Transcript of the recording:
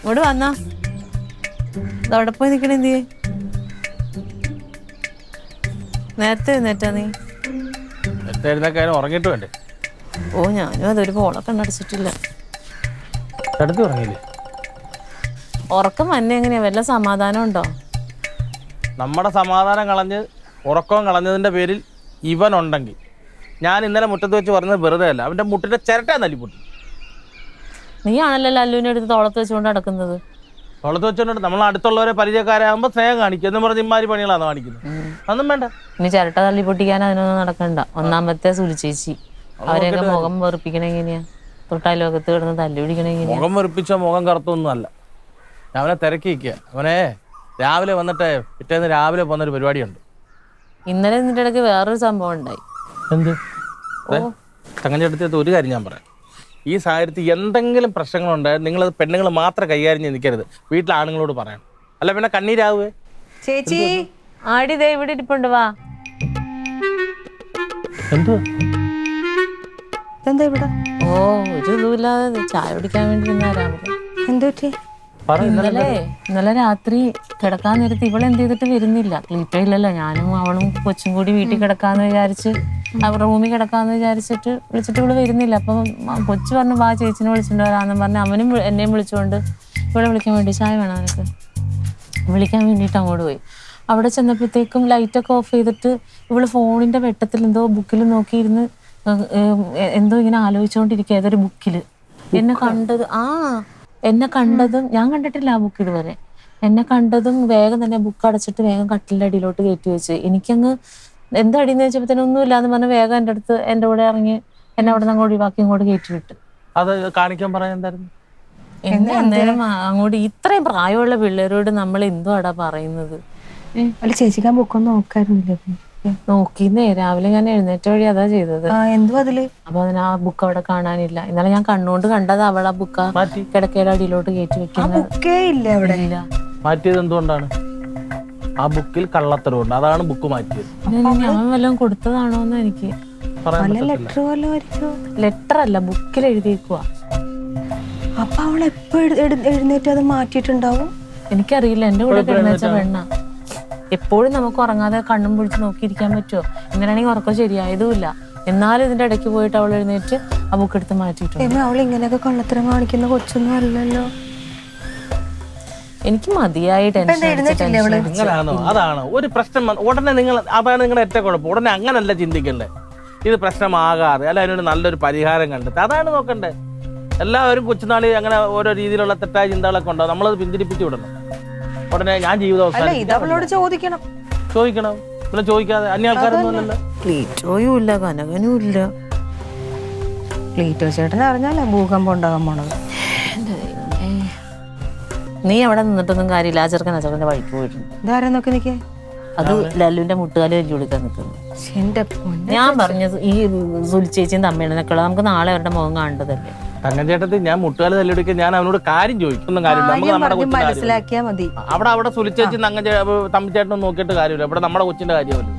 ഇങ്ങോട്ട് വന്നാ അവിടെ പോയി നിക്കണ എന്തിയെ നേരത്തെ എഴുന്നേറ്റാ നീ ഉറങ്ങിട്ട് വേണ്ടേ? ഓ ഞാനും അതൊരു പോളൊക്കെ കണ്ടടിച്ചിട്ടില്ല. ഉറക്കം വന്നെ എങ്ങനെയാ? വല്ല സമാധാനം ഉണ്ടോ? നമ്മുടെ സമാധാനം കളഞ്ഞ് ഉറക്കം കളഞ്ഞതിന്റെ പേരിൽ ഇവനുണ്ടെങ്കിൽ ഞാൻ ഇന്നലെ മുറ്റത്ത് വെച്ച് പറഞ്ഞത് വെറുതെ അല്ല. അവന്റെ മുട്ടിന്റെ ചിരട്ടാ തല്ലിപ്പൊട്ടി. നീ ആണല്ലോ ലല്ലുവിനെ എടുത്ത് തോളത്ത് വെച്ചുകൊണ്ട് നടക്കുന്നത്. തോളത്ത് വെച്ചോണ്ട് നമ്മൾ അടുത്തുള്ളവരെ പരിചയക്കാരാകുമ്പോ സ്നേഹം കാണിക്കും എന്ന് പറഞ്ഞ് ഇമാരി പണികളാണ് കാണിക്കുന്നത്. അതൊന്നും വേണ്ട. ഇനി ചിരട്ട തല്ലി പൊട്ടിക്കാൻ അതിനൊന്നും നടക്കണ്ട. ഒന്നാമത്തെ സുലിച്ചേച്ചി അവരെയൊക്കെ മുഖം വെറുപ്പിക്കണ എങ്ങനെയാ? തൊട്ടയലോകത്ത് കിടന്ന് തല്ലി പിടിക്കണ എങ്ങനെയാ? മുഖം വെറുപ്പിച്ച മുഖം കറുത്തൊന്നും അല്ല. ഞാൻ അവനെ തിരക്കിക്കുക. അവനെ രാവിലെ വന്നിട്ട് പിറ്റേന്ന് രാവിലെ പോകുന്നൊരു പരിപാടിയുണ്ട്. ഇന്നലെ നിന്റെ ഇടയ്ക്ക് വേറൊരു സംഭവം ഉണ്ടായി. എന്ത്? തങ്ങഞ്ചേട്ടത്തെ ഒരു കാര്യം ഞാൻ പറയാം. ഈ സാഹചര്യത്തിൽ എന്തെങ്കിലും പ്രശ്നങ്ങളുണ്ടായാൽ നിങ്ങളത് പെണ്ണുങ്ങൾ മാത്രം കൈകാര്യം ചെയ്ത് നിൽക്കരുത്. വീട്ടിലെ ആണുങ്ങളോട് പറയണം. അല്ല പിന്നെ കണ്ണീരാവേ. ചേച്ചി ആടി ദേ ഇവിടെ ഇരിപ്പുണ്ട്. വാ. എന്തുവാ എന്താ ഇവിടെ? ഓ ഒരു ഇതുമില്ലാതെ ചായ കുടിക്കാൻ വേണ്ടി എന്ത് പറ്റി? ഇന്നലെ രാത്രി കിടക്കാൻ നേരത്ത് ഇവളെന്ത് ചെയ്തിട്ട് വരുന്നില്ല. ക്ലീറ്റയില്ലല്ലോ. ഞാനും അവളും കൊച്ചും കൂടി വീട്ടിൽ കിടക്കാന്ന് വിചാരിച്ച് റൂമിൽ കിടക്കാന്ന് വിചാരിച്ചിട്ട് വിളിച്ചിട്ട് ഇവള് വരുന്നില്ല. അപ്പം കൊച്ചു പറഞ്ഞു വാ ചേച്ചിനെ വിളിച്ചിട്ട് വരാമെന്നും പറഞ്ഞ് അവനും എന്നെയും വിളിച്ചുകൊണ്ട് ഇവിടെ വിളിക്കാൻ വേണ്ടി ചായ വേണം നിനക്ക് വിളിക്കാൻ വേണ്ടിയിട്ട് അങ്ങോട്ട് പോയി. അവിടെ ചെന്നപ്പോഴത്തേക്കും ലൈറ്റൊക്കെ ഓഫ് ചെയ്തിട്ട് ഇവള് ഫോണിന്റെ വെട്ടത്തിൽ എന്തോ ബുക്കിൽ നോക്കിയിരുന്ന് എന്തോ ഇങ്ങനെ ആലോചിച്ചുകൊണ്ടിരിക്കുക. ഏതൊരു ബുക്കില് എന്നെ കണ്ടതും ഞാൻ കണ്ടിട്ടില്ല ആ ബുക്ക് ഇതുവരെ. എന്നെ കണ്ടതും വേഗം തന്നെ ബുക്ക് അടച്ചിട്ട് വേഗം കട്ടിലിന്റെ അടിയിലോട്ട് കയറ്റി വെച്ച്. എനിക്കങ്ങ് എന്താ അടിയെന്ന് വെച്ചപ്പോഴത്തേനും ഒന്നുമില്ലാന്ന് പറഞ്ഞ് വേഗം എൻ്റെ കൂടെ ഇറങ്ങി എന്നെ അവിടെ നിന്ന് അങ്ങോട്ട് ഒഴിവാക്കി ഇങ്ങോട്ട് കയറ്റി വിട്ട്. അത് കാണിക്കാൻ പറയാൻ എന്തായിരുന്നു? അന്നേരം അങ്ങോട്ട് ഇത്രയും പ്രായമുള്ള പിള്ളേരോട് നമ്മൾ എന്തുവാടാ പറയുന്നത്? അല്ല ചേച്ചിക്ക് ആ ബുക്കൊന്നും നോക്കായിരുന്നില്ല? നോക്കിന്നേ രാവിലെ ഞാൻ എഴുന്നേറ്റ വഴി അതാ ചെയ്തത്. എന്തുവാ അതില്? അപ്പൊ അതിന് ആ ബുക്ക് അവിടെ കാണാനില്ല. ഇന്നലെ ഞാൻ കണ്ണുകൊണ്ട് കണ്ടത് അവൾ ആ ബുക്ക് കിടക്കയുടെ അടിയിലോട്ട് കയറ്റി വെക്കുന്നത്. മാറ്റിയത് എന്തുകൊണ്ടാണ്? ആ ബുക്കിൽ കള്ളത്തരവുണ്ട്. അതാണ് ബുക്ക് മാറ്റിയത്. ഞാൻ വല്ലതും കൊടുത്തതാണോന്ന് എനിക്ക് ലെറ്റർ അല്ല ബുക്കിൽ എഴുതിയേക്കുക. അപ്പൊ അവൾ എപ്പോ എഴുന്നേറ്റ് അത് മാറ്റിയിട്ടുണ്ടാവും? എനിക്കറിയില്ല. എന്റെ കൂടെ കിടന്നുവെച്ച പെണ്ണ. എപ്പോഴും നമുക്ക് ഉറങ്ങാതെ കണ്ണും പിടിച്ച് നോക്കിയിരിക്കാൻ പറ്റുമോ? ഇങ്ങനെയാണെങ്കിൽ ഉറക്കം ശരിയായതുമില്ല. എന്നാലും ഇതിന്റെ ഇടയ്ക്ക് പോയിട്ട് അവൾ എഴുന്നേറ്റ് ആ ബുക്ക് എടുത്ത് മാറ്റിയിട്ടുണ്ട്. അവൾ ഇങ്ങനെയൊക്കെ കള്ളത്തരം കാണിക്കുന്ന കൊച്ചൊന്നും അല്ലല്ലോ. എനിക്ക് മതിയായി ടെൻഷൻ. അതാണ് ഒരു പ്രശ്നം. ഉടനെ നിങ്ങൾ അതാണ് നിങ്ങളുടെ ഏറ്റവും കുഴപ്പം. ഉടനെ അങ്ങനല്ല ചിന്തിക്കണ്ടേ. ഇത് പ്രശ്നമാകാതെ അല്ല അതിനൊരു നല്ലൊരു പരിഹാരം കണ്ടെത്തി അതാണ് നോക്കണ്ടേ. എല്ലാവരും കൊച്ചുനാളി അങ്ങനെ ഓരോ രീതിയിലുള്ള തെറ്റായ ചിന്തകളൊക്കെ ഉണ്ടാവും. നമ്മളത് പിന്തിരിപ്പിച്ചു വിടണം. ഉടനെ ഞാൻ ജീവിതം ചോദിക്കണം. പിന്നെ ചോദിക്കാതെ അന്യ ആൾക്കാരൊന്നുമല്ലല്ലോ. ക്ലീറ്റോയും ഇല്ല കനകനും ഇല്ല. ക്ലീറ്റോ ചേട്ടൻ അറിഞ്ഞാലേ ഭൂകമ്പം ഉണ്ടാകാൻ പോണത്. നീ അവിടെ നിന്നിട്ടൊന്നും കാര്യമില്ല. ആ ചെറുക്കൻ്റെ വഴിക്ക് പോയിട്ടുണ്ട്. ഇതാരാ നോക്കി നിൽക്കേ? അത് ലല്ലുവിന്റെ മുട്ടുകാല് വെല്ലു വിളിക്കാൻ നിൽക്കുന്നു. ഞാൻ പറഞ്ഞത് ഈ സുലിച്ചേച്ചിയും തമ്മിയാണ് നിൽക്കുള്ളത്. നമുക്ക് നാളെ അവരുടെ മുഖം കാണേണ്ടതല്ലേ? തങ്കച്ചേട്ടത്തി ഞാൻ മുട്ടുകാല് തല്ലിയെടുക്കാൻ ഞാൻ അവനോട് കാര്യം ചോദിക്കൊന്നും കാര്യമില്ല. മനസ്സിലാക്കിയാ മതി. അവിടെ സുലിച്ചേച്ചി തമ്മിച്ചേട്ടനും നോക്കിയിട്ട് കാര്യമില്ല. ഇവിടെ നമ്മുടെ കൊച്ചിന്റെ കാര്യമല്ല.